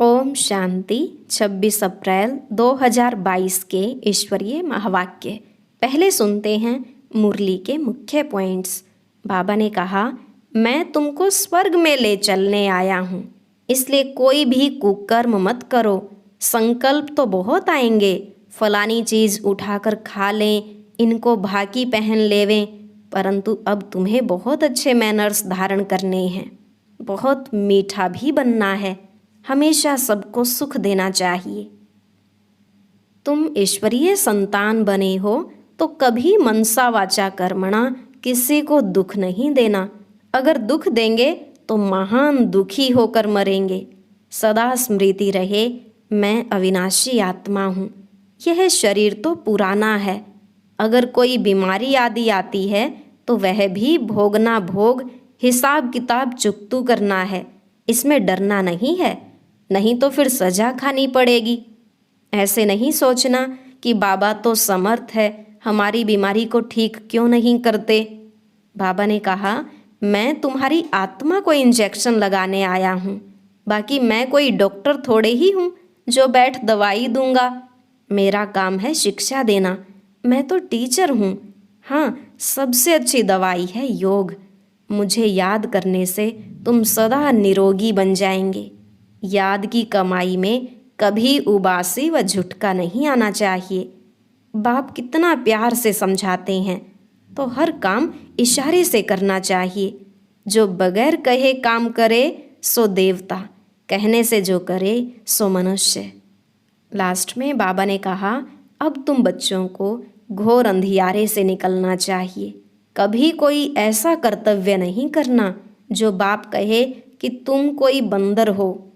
ओम शांति। 26 अप्रैल 2022 के ईश्वरीय महावाक्य। पहले सुनते हैं मुरली के मुख्य पॉइंट्स। बाबा ने कहा, मैं तुमको स्वर्ग में ले चलने आया हूँ, इसलिए कोई भी कुकर्म मत करो। संकल्प तो बहुत आएंगे, फलानी चीज़ उठाकर खा लें, इनको भाकी पहन लेवें, परंतु अब तुम्हें बहुत अच्छे मैनर्स धारण करने हैं, बहुत मीठा भी बनना है, हमेशा सबको सुख देना चाहिए। तुम ईश्वरीय संतान बने हो तो कभी मनसा वाचा कर्मणा किसी को दुख नहीं देना। अगर दुख देंगे तो महान दुखी होकर मरेंगे। सदा स्मृति रहे, मैं अविनाशी आत्मा हूँ। यह शरीर तो पुराना है। अगर कोई बीमारी आदि आती है तो वह भी भोगना भोग, हिसाब किताब चुकतू करना है। इसमें डरना नहीं है, नहीं तो फिर सजा खानी पड़ेगी। ऐसे नहीं सोचना कि बाबा तो समर्थ है, हमारी बीमारी को ठीक क्यों नहीं करते। बाबा ने कहा, मैं तुम्हारी आत्मा को इंजेक्शन लगाने आया हूँ, बाकी मैं कोई डॉक्टर थोड़े ही हूँ जो बैठ दवाई दूंगा। मेरा काम है शिक्षा देना, मैं तो टीचर हूँ। हाँ, सबसे अच्छी दवाई है योग। मुझे याद करने से तुम सदा निरोगी बन जाएंगे। याद की कमाई में कभी उबासी व झुटका नहीं आना चाहिए। बाप कितना प्यार से समझाते हैं, तो हर काम इशारे से करना चाहिए। जो बगैर कहे काम करे सो देवता, कहने से जो करे सो मनुष्य। लास्ट में बाबा ने कहा, अब तुम बच्चों को घोर अंधियारे से निकलना चाहिए। कभी कोई ऐसा कर्तव्य नहीं करना जो बाप कहे कि तुम कोई बंदर हो।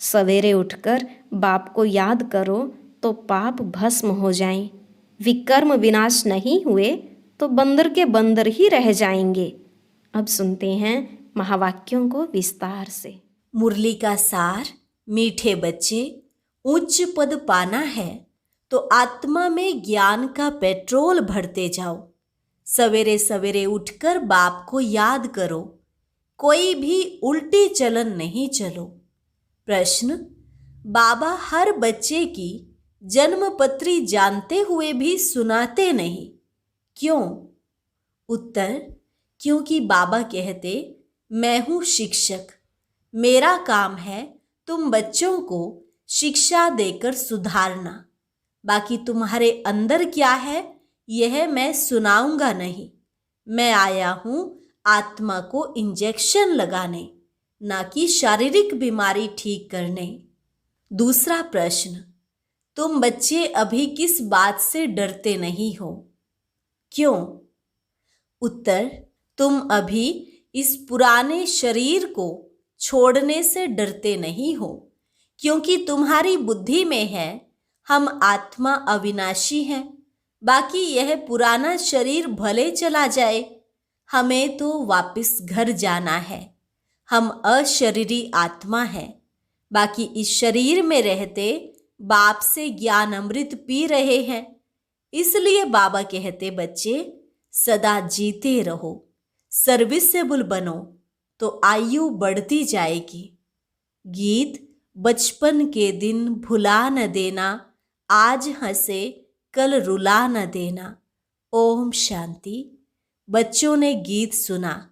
सवेरे उठकर बाप को याद करो तो पाप भस्म हो जाएं। विकर्म विनाश नहीं हुए तो बंदर के बंदर ही रह जाएंगे। अब सुनते हैं महावाक्यों को विस्तार से। मुरली का सार। मीठे बच्चे, उच्च पद पाना है तो आत्मा में ज्ञान का पेट्रोल भरते जाओ। सवेरे सवेरे उठकर बाप को याद करो। कोई भी उल्टी चलन नहीं चलो। प्रश्न, बाबा हर बच्चे की जन्म पत्री जानते हुए भी सुनाते नहीं, क्यों? उत्तर, क्योंकि बाबा कहते, मैं हूँ शिक्षक, मेरा काम है तुम बच्चों को शिक्षा देकर सुधारना। बाकी तुम्हारे अंदर क्या है यह मैं सुनाऊंगा नहीं। मैं आया हूँ आत्मा को इंजेक्शन लगाने, ना कि शारीरिक बीमारी ठीक करने। दूसरा प्रश्न, तुम बच्चे अभी किस बात से डरते नहीं हो, क्यों? उत्तर, तुम अभी इस पुराने शरीर को छोड़ने से डरते नहीं हो, क्योंकि तुम्हारी बुद्धि में है हम आत्मा अविनाशी हैं। बाकी यह पुराना शरीर भले चला जाए, हमें तो वापस घर जाना है। हम अशरीरी आत्मा हैं। बाकी इस शरीर में रहते बाप से ज्ञान अमृत पी रहे हैं। इसलिए बाबा कहते, बच्चे सदा जीते रहो, सर्विसेबल बनो तो आयु बढ़ती जाएगी। गीत, बचपन के दिन भुला न देना, आज हंसे कल रुला न देना। ओम शांति। बच्चों ने गीत सुना,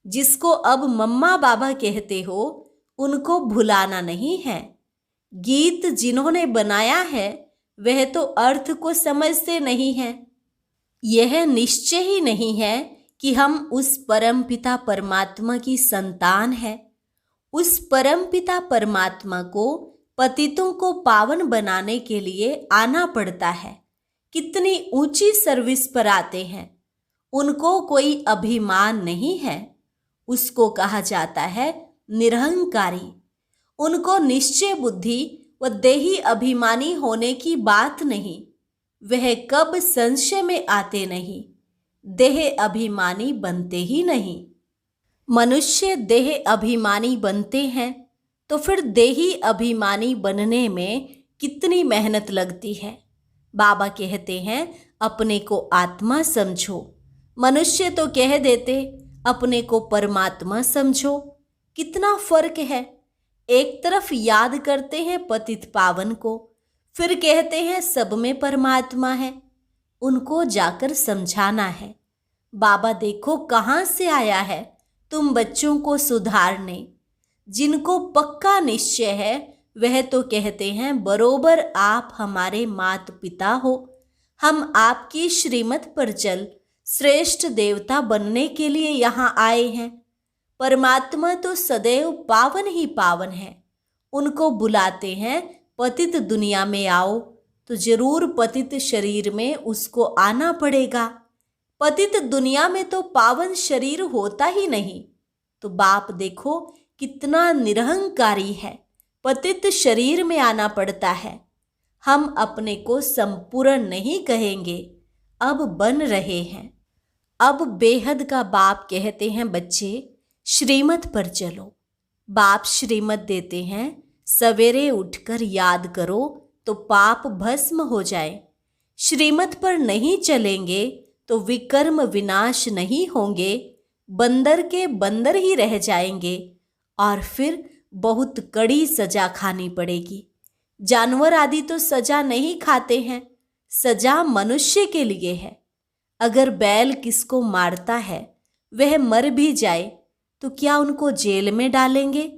जिसको अब मम्मा बाबा कहते हो उनको भुलाना नहीं है। गीत जिन्होंने बनाया है वह तो अर्थ को समझते नहीं है। यह निश्चय ही नहीं है कि हम उस परमपिता परमात्मा की संतान है। उस परमपिता परमात्मा को पतितों को पावन बनाने के लिए आना पड़ता है। कितनी ऊंची सर्विस पर आते हैं। उनको कोई अभिमान नहीं है। उसको कहा जाता है निरहंकारी। उनको निश्चय बुद्धि व देही अभिमानी होने की बात नहीं। वह कब संशय में आते नहीं, देह अभिमानी बनते ही नहीं। मनुष्य देह अभिमानी बनते हैं तो फिर देही अभिमानी बनने में कितनी मेहनत लगती है। बाबा कहते हैं, अपने को आत्मा समझो। मनुष्य तो कह देते, अपने को परमात्मा समझो। कितना फर्क है। एक तरफ याद करते हैं पतित पावन को, फिर कहते हैं सब में परमात्मा है। उनको जाकर समझाना है, बाबा देखो कहाँ से आया है तुम बच्चों को सुधारने। जिनको पक्का निश्चय है वह तो कहते हैं बरोबर आप हमारे माता पिता हो, हम आपकी श्रीमत पर चल श्रेष्ठ देवता बनने के लिए यहाँ आए हैं। परमात्मा तो सदैव पावन ही पावन है। उनको बुलाते हैं पतित दुनिया में आओ, तो जरूर पतित शरीर में उसको आना पड़ेगा। पतित दुनिया में तो पावन शरीर होता ही नहीं। तो बाप देखो कितना निरहंकारी है, पतित शरीर में आना पड़ता है। हम अपने को संपूर्ण नहीं कहेंगे, अब बन रहे हैं। अब बेहद का बाप कहते हैं बच्चे श्रीमत पर चलो। बाप श्रीमत देते हैं, सवेरे उठकर याद करो तो पाप भस्म हो जाए। श्रीमत पर नहीं चलेंगे तो विकर्म विनाश नहीं होंगे, बंदर के बंदर ही रह जाएंगे और फिर बहुत कड़ी सजा खानी पड़ेगी। जानवर आदि तो सजा नहीं खाते हैं, सजा मनुष्य के लिए है। अगर बैल किसको मारता है वह मर भी जाए तो क्या उनको जेल में डालेंगे?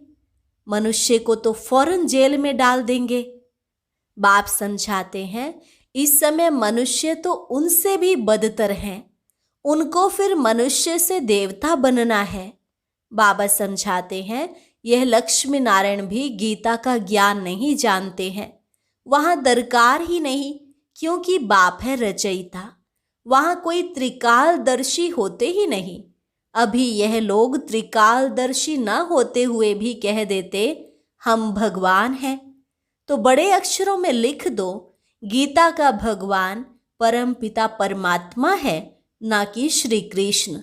मनुष्य को तो फौरन जेल में डाल देंगे। बाप समझाते हैं इस समय मनुष्य तो उनसे भी बदतर हैं, उनको फिर मनुष्य से देवता बनना है। बाबा समझाते हैं यह लक्ष्मी नारायण भी गीता का ज्ञान नहीं जानते हैं। वहाँ दरकार ही नहीं, क्योंकि बाप है रचयिता। वहाँ कोई त्रिकालदर्शी होते ही नहीं। अभी यह लोग त्रिकालदर्शी न होते हुए भी कह देते हम भगवान हैं। तो बड़े अक्षरों में लिख दो, गीता का भगवान परम पिता परमात्मा है, ना कि श्री कृष्ण।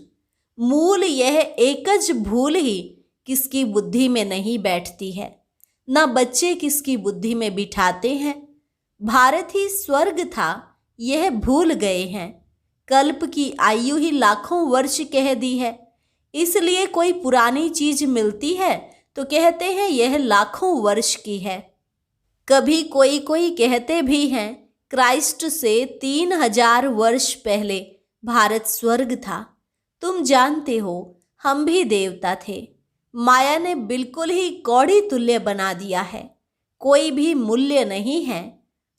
मूल यह एकज भूल ही किसकी बुद्धि में नहीं बैठती है, ना बच्चे किसकी बुद्धि में बिठाते हैं। भारत ही स्वर्ग था, यह भूल गए हैं। कल्प की आयु ही लाखों वर्ष कह दी है, इसलिए कोई पुरानी चीज मिलती है तो कहते हैं यह लाखों वर्ष की है। कभी कोई कोई कहते भी हैं क्राइस्ट से 3000 वर्ष पहले भारत स्वर्ग था। तुम जानते हो हम भी देवता थे, माया ने बिल्कुल ही कौड़ी तुल्य बना दिया है, कोई भी मूल्य नहीं है।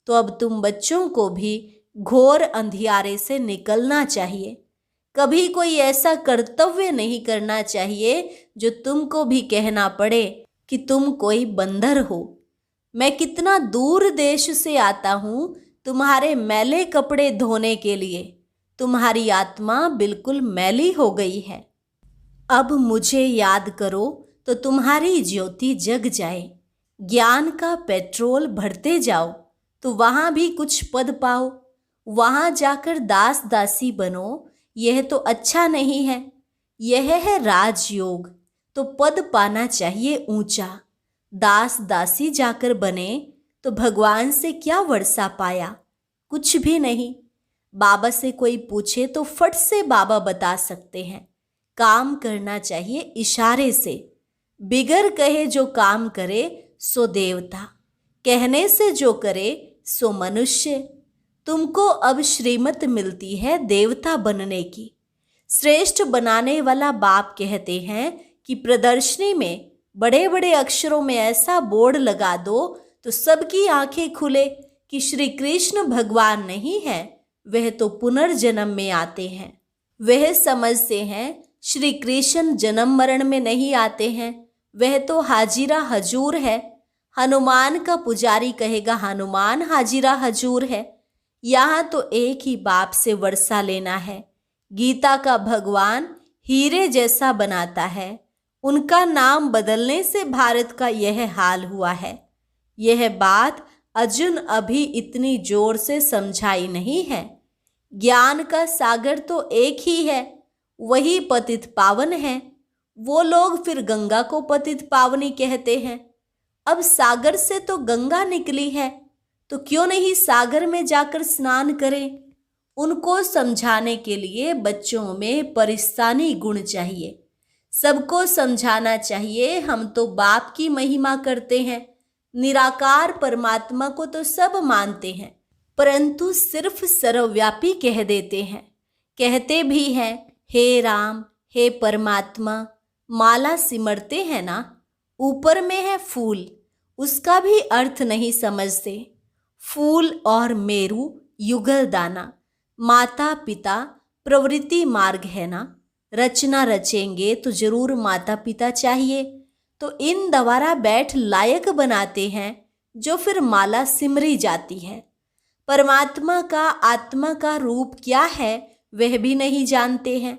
तो अब तुम बच्चों को भी घोर अंधियारे से निकलना चाहिए। कभी कोई ऐसा कर्तव्य नहीं करना चाहिए जो तुमको भी कहना पड़े कि तुम कोई बंदर हो। मैं कितना दूर देश से आता हूँ तुम्हारे मैले कपड़े धोने के लिए, तुम्हारी आत्मा बिल्कुल मैली हो गई है। अब मुझे याद करो तो तुम्हारी ज्योति जग जाए। ज्ञान का पेट्रोल भरते जाओ तो वहाँ भी कुछ पद पाओ। वहाँ जाकर दास दासी बनो, यह तो अच्छा नहीं है। यह है राजयोग, तो पद पाना चाहिए ऊंचा। दास दासी जाकर बने तो भगवान से क्या वर्षा पाया? कुछ भी नहीं। बाबा से कोई पूछे तो फट से बाबा बता सकते हैं। काम करना चाहिए इशारे से। बिगर कहे जो काम करे सो देवता, कहने से जो करे सो मनुष्य। तुमको अब श्रीमत मिलती है देवता बनने की। श्रेष्ठ बनाने वाला बाप कहते हैं कि प्रदर्शनी में बड़े बड़े अक्षरों में ऐसा बोर्ड लगा दो तो सबकी आंखें खुले कि श्री कृष्ण भगवान नहीं है, वह तो पुनर्जन्म में आते हैं। वह समझते हैं श्री कृष्ण जन्म मरण में नहीं आते हैं, वह तो हाजिरा हजूर है। हनुमान का पुजारी कहेगा हनुमान हाजिरा हजूर है। यहाँ तो एक ही बाप से वर्षा लेना है। गीता का भगवान हीरे जैसा बनाता है, उनका नाम बदलने से भारत का यह हाल हुआ है। यह बात अर्जुन अभी इतनी जोर से समझाई नहीं है। ज्ञान का सागर तो एक ही है, वही पतित पावन है। वो लोग फिर गंगा को पतित पावनी कहते हैं। अब सागर से तो गंगा निकली है, तो क्यों नहीं सागर में जाकर स्नान करें? उनको समझाने के लिए बच्चों में परिस्तानी गुण चाहिए। सबको समझाना चाहिए हम तो बाप की महिमा करते हैं, निराकार परमात्मा को तो सब मानते हैं, परंतु सिर्फ सर्वव्यापी कह देते हैं। कहते भी हैं हे राम, हे परमात्मा, माला सिमरते हैं ना, ऊपर में है फूल, उसका भी अर्थ नहीं समझते। फूल और मेरू युगल दाना, माता पिता प्रवृत्ति मार्ग है ना, रचना रचेंगे तो जरूर माता पिता चाहिए, तो इन द्वारा बैठ लायक बनाते हैं जो फिर माला सिमरी जाती है। परमात्मा का आत्मा का रूप क्या है वह भी नहीं जानते हैं।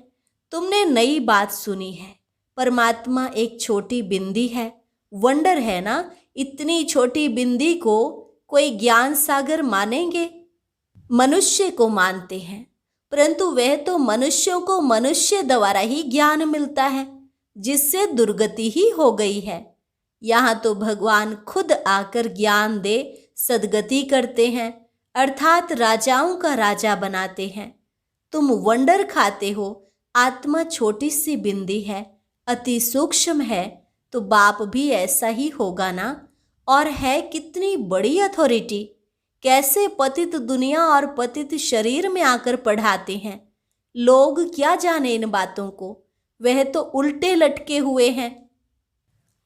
तुमने नई बात सुनी है, परमात्मा एक छोटी बिंदी है। वंडर है ना, इतनी छोटी बिंदी को कोई ज्ञान सागर मानेंगे? मनुष्य को मानते हैं, परंतु वह तो मनुष्यों को मनुष्य द्वारा ही ज्ञान मिलता है, जिससे दुर्गति ही हो गई है। यहाँ तो भगवान खुद आकर ज्ञान दे सद्गति करते हैं, अर्थात राजाओं का राजा बनाते हैं। तुम वंडर खाते हो, आत्मा छोटी सी बिंदी है, अति सूक्ष्म है, तो बाप भी ऐसा ही होगा ना। और है कितनी बड़ी अथॉरिटी, कैसे पतित दुनिया और पतित शरीर में आकर पढ़ाते हैं। लोग क्या जाने इन बातों को, वह तो उल्टे लटके हुए हैं।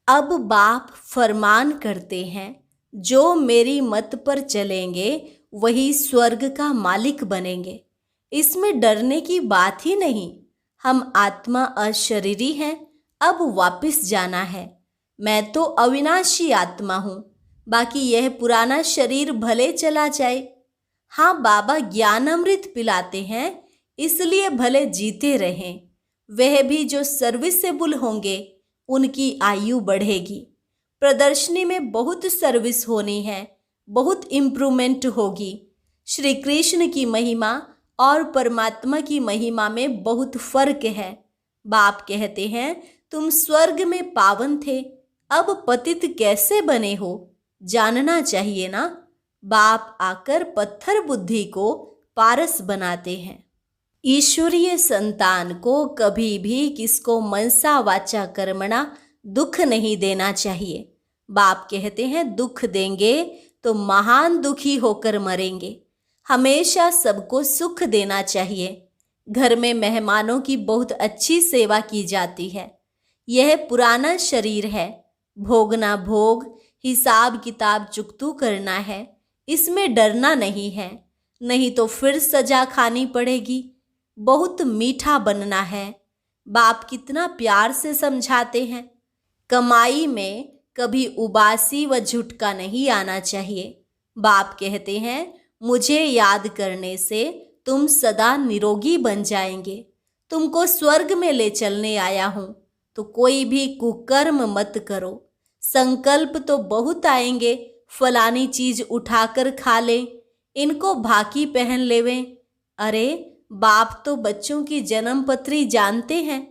अब बाप फरमान करते हैं, जो मेरी मत पर चलेंगे वही स्वर्ग का मालिक बनेंगे। इसमें डरने की बात ही नहीं। हम आत्मा अशरीरी हैं, अब वापस जाना है। मैं तो अविनाशी आत्मा हूँ, बाकी यह पुराना शरीर भले चला जाए। हाँ, बाबा ज्ञान अमृत पिलाते हैं, इसलिए भले जीते रहें। वह भी जो सर्विसेबल होंगे उनकी आयु बढ़ेगी। प्रदर्शनी में बहुत सर्विस होनी है, बहुत इम्प्रूवमेंट होगी। श्री कृष्ण की महिमा और परमात्मा की महिमा में बहुत फर्क है। बाप कहते हैं तुम स्वर्ग में पावन थे, अब पतित कैसे बने हो, जानना चाहिए ना। बाप आकर पत्थर बुद्धि को पारस बनाते हैं। ईश्वरीय संतान को कभी भी किसको मनसा वाचा कर्मणा दुख नहीं देना चाहिए। बाप कहते हैं दुख देंगे तो महान दुखी होकर मरेंगे। हमेशा सबको सुख देना चाहिए। घर में मेहमानों की बहुत अच्छी सेवा की जाती है। यह पुराना शरीर है, भोगना भोग, हिसाब किताब चुकतू करना है, इसमें डरना नहीं है, नहीं तो फिर सजा खानी पड़ेगी। बहुत मीठा बनना है। बाप कितना प्यार से समझाते हैं। कमाई में कभी उबासी व झुटका नहीं आना चाहिए। बाप कहते हैं मुझे याद करने से तुम सदा निरोगी बन जाएंगे। तुमको स्वर्ग में ले चलने आया हूँ, तो कोई भी कुकर्म मत करो। संकल्प तो बहुत आएंगे, फलानी चीज उठाकर खा लें, इनको भाकी पहन लेवें। अरे बाप तो बच्चों की जन्म पत्री जानते हैं,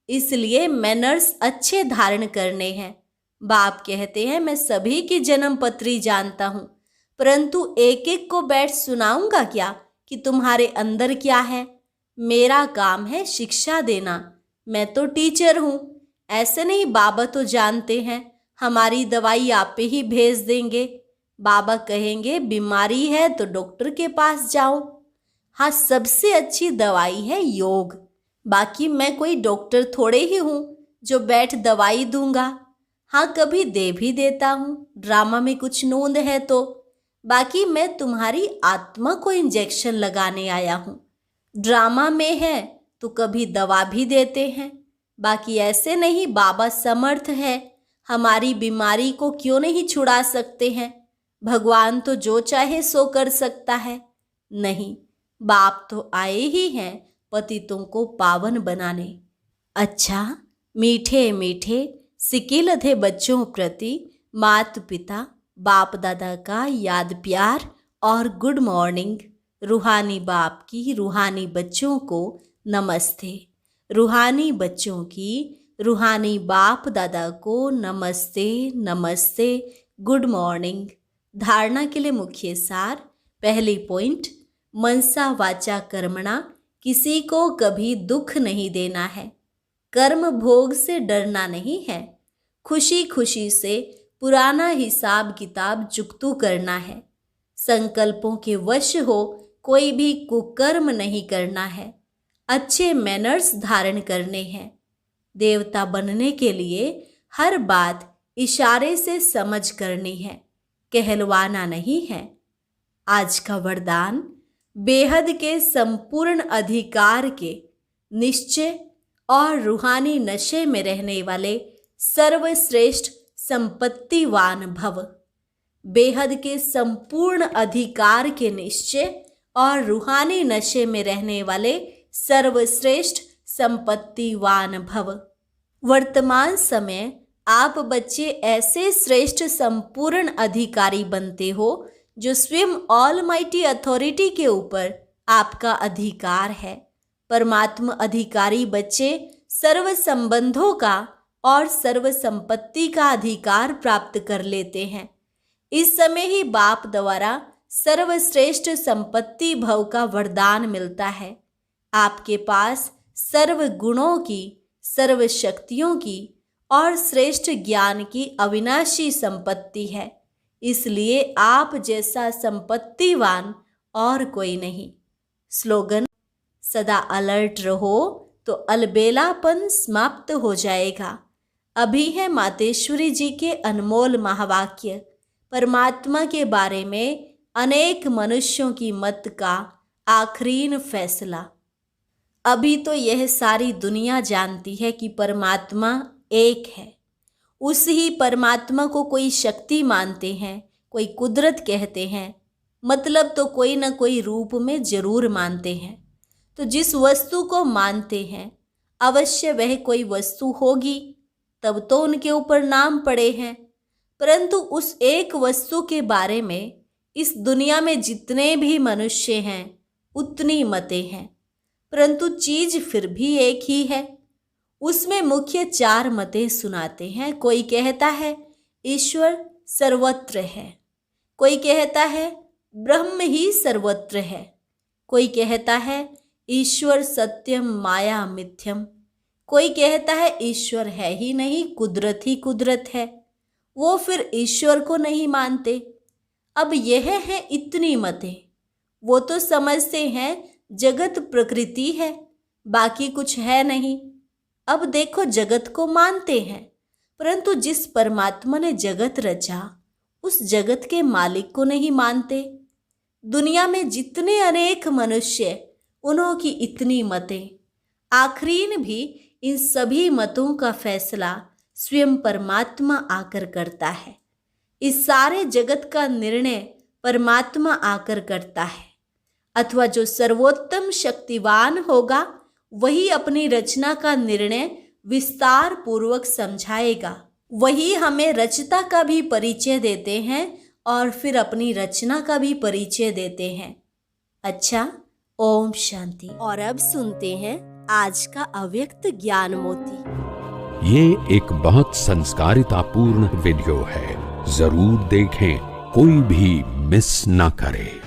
इसलिए मैनर्स अच्छे धारण करने हैं। बाप कहते हैं मैं सभी की जन्म पत्री जानता हूँ, परंतु एक एक को बैठ सुनाऊंगा क्या कि तुम्हारे अंदर क्या है। मेरा काम है शिक्षा देना, मैं तो टीचर हूँ। ऐसे नहीं, बाबा तो जानते हैं हमारी दवाई आप पे ही भेज देंगे। बाबा कहेंगे बीमारी है तो डॉक्टर के पास जाओ। हाँ, सबसे अच्छी दवाई है योग। बाकी मैं कोई डॉक्टर थोड़े ही हूँ जो बैठ दवाई दूंगा। हाँ, कभी दे भी देता हूँ, ड्रामा में कुछ नोंद है तो। बाकी मैं तुम्हारी आत्मा को इंजेक्शन लगाने आया हूँ। ड्रामा में है तो कभी दवा भी देते हैं। बाकी ऐसे नहीं, बाबा समर्थ है, हमारी बीमारी को क्यों नहीं छुड़ा सकते हैं। भगवान तो जो चाहे सो कर सकता है। नहीं, बाप तो आए ही हैं पतितों को पावन बनाने। अच्छा, मीठे मीठे सिकिलधे बच्चों प्रति मात पिता बाप दादा का याद प्यार और गुड मॉर्निंग। रूहानी बाप की रूहानी बच्चों को नमस्ते। रूहानी बच्चों की रूहानी बाप दादा को नमस्ते नमस्ते, गुड मॉर्निंग। धारणा के लिए मुख्य सार। पहली पॉइंट, मनसा वाचा कर्मणा, किसी को कभी दुख नहीं देना है। कर्म भोग से डरना नहीं है, खुशी खुशी से पुराना हिसाब किताब चुकतू करना है। संकल्पों के वश हो कोई भी कुकर्म नहीं करना है, अच्छे मैनर्स धारण करने हैं। देवता बनने के लिए हर बात इशारे से समझ करनी है, कहलवाना नहीं है। आज का वरदान बेहद के संपूर्ण अधिकार के निश्चय और रूहानी नशे में रहने वाले सर्वश्रेष्ठ संपत्तिवान भव। बेहद के संपूर्ण अधिकार के निश्चय और रूहानी नशे में रहने वाले सर्वश्रेष्ठ संपत्तिवान भव। वर्तमान समय आप बच्चे ऐसे श्रेष्ठ संपूर्ण अधिकारी बनते हो जो स्वयं ऑलमाइटी अथॉरिटी के ऊपर आपका अधिकार है। परमात्मा अधिकारी बच्चे सर्व संबंधों का और सर्व संपत्ति का अधिकार प्राप्त कर लेते हैं। इस समय ही बाप द्वारा सर्वश्रेष्ठ संपत्ति भव का वरदान मिलता है। आपके पास सर्व गुणों की, सर्व शक्तियों की और श्रेष्ठ ज्ञान की अविनाशी संपत्ति है, इसलिए आप जैसा संपत्तिवान और कोई नहीं। स्लोगन: सदा अलर्ट रहो तो अलबेलापन समाप्त हो जाएगा। अभी है मातेश्वरी जी के अनमोल महावाक्य, परमात्मा के बारे में अनेक मनुष्यों की मत का आखरीन फैसला। अभी तो यह सारी दुनिया जानती है कि परमात्मा एक है। उस ही परमात्मा को कोई शक्ति मानते हैं, कोई कुदरत कहते हैं, मतलब तो कोई न कोई रूप में जरूर मानते हैं। तो जिस वस्तु को मानते हैं अवश्य वह कोई वस्तु होगी, तब तो उनके ऊपर नाम पड़े हैं। परंतु उस एक वस्तु के बारे में इस दुनिया में जितने भी मनुष्य हैं उतनी मतें हैं, परंतु चीज फिर भी एक ही है। उसमें मुख्य 4 मतें सुनाते हैं। कोई कहता है ईश्वर सर्वत्र है, कोई कहता है ब्रह्म ही सर्वत्र है, कोई कहता है ईश्वर सत्यम माया मिथ्यम, कोई कहता है ईश्वर है ही नहीं, कुदरत ही कुदरत है। वो फिर ईश्वर को नहीं मानते। अब यह है इतनी मतें। वो तो समझते हैं जगत प्रकृति है, बाकी कुछ है नहीं। अब देखो, जगत को मानते हैं, परंतु जिस परमात्मा ने जगत रचा उस जगत के मालिक को नहीं मानते। दुनिया में जितने अनेक मनुष्य, उन्हों की इतनी मतें। आखरीन भी इन सभी मतों का फैसला स्वयं परमात्मा आकर करता है। इस सारे जगत का निर्णय परमात्मा आकर करता है, अथवा जो सर्वोत्तम शक्तिवान होगा वही अपनी रचना का निर्णय विस्तार पूर्वक समझाएगा। वही हमें रचता का भी परिचय देते हैं और फिर अपनी रचना का भी परिचय देते हैं। अच्छा, ओम शांति। और अब सुनते हैं आज का अव्यक्त ज्ञान मोती। ये एक बहुत संस्कारितापूर्ण वीडियो है, जरूर देखें, कोई भी मिस ना करे।